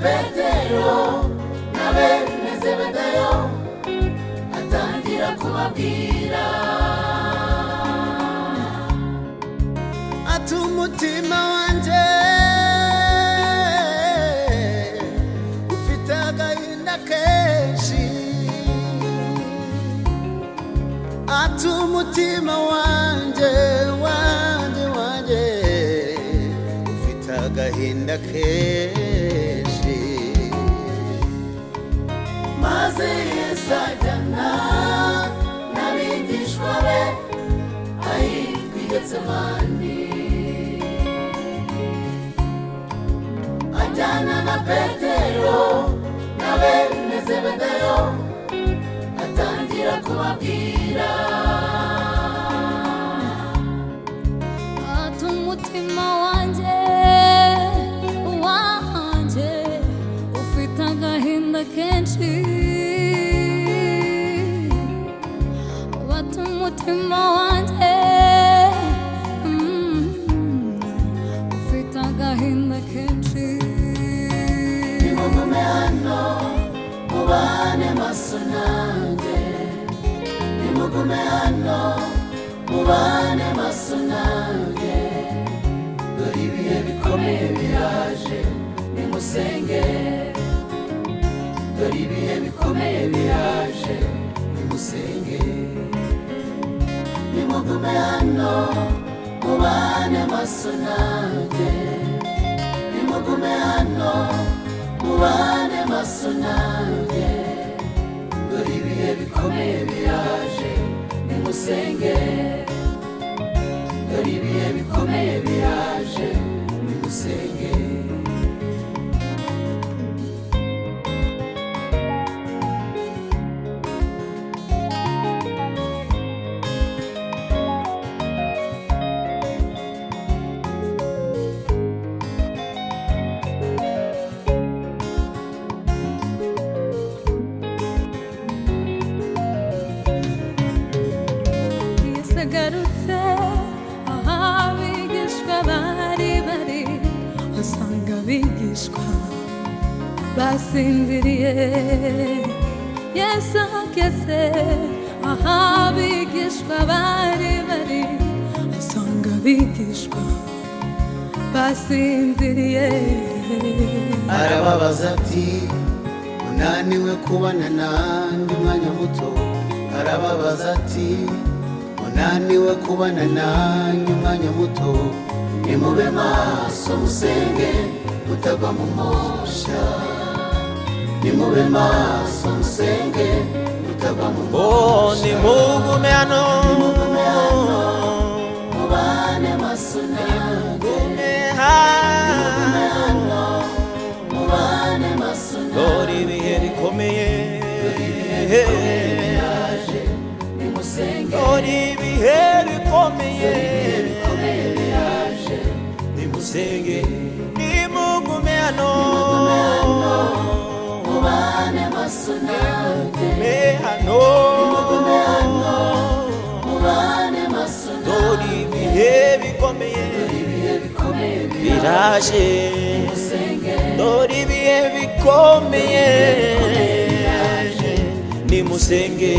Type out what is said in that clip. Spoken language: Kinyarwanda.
Petero na bene Zebedayo atangira kubabwira ati umutima wanje ufite agahinda kenshi, ati umutima wanje ufite agahinda kenshi. Maze Yesu ajyana n'abigishwa be ahitwa i Getsemani, ajyana na Petero na bene Zebedayo atangira kubabwira ati umutima wanje ufite agahinda kenshi, ati umutima wanje ufite agahinda kenshi. nimugume hano mubane maso nanjye, nimugume hano mubane maso nanjye, dore ibihe bikomeye biraje nimusenge, dore ibihe bikomeye biraje nimusenge. nimugume hano mubane maso nanjye, nimugume hano mubane maso nanjye, dore ibihe bikomeye biraje nimusenge, dore ibihe bikomeye biraje nimusenge. Yagarutse aho abigishwa bari asanga abigishwa basinziriye. Yesu ageze aho abigishwa bari asanga abigishwa basinziriye. Arababaza ati unaniwe kubana nanjye umwanya muto, arababaza ati unaniwe kubana nanjye umwanya muto, nimube maso musenge mutagwa mu mosha, nimube maso musenge mutagwa mu mosha. nimugume hano mubane maso nanjye, nimugume hano mubane maso nanjye, dore ibihe bikomeye biraje nimusenge, dore ibihe bikomeye biraje nimusenge. nimugume hano mubane maso nanjye, nimugume hano mubane maso dore ibihe bikomeye biraje, dore ibihe bikomeye nimusenge.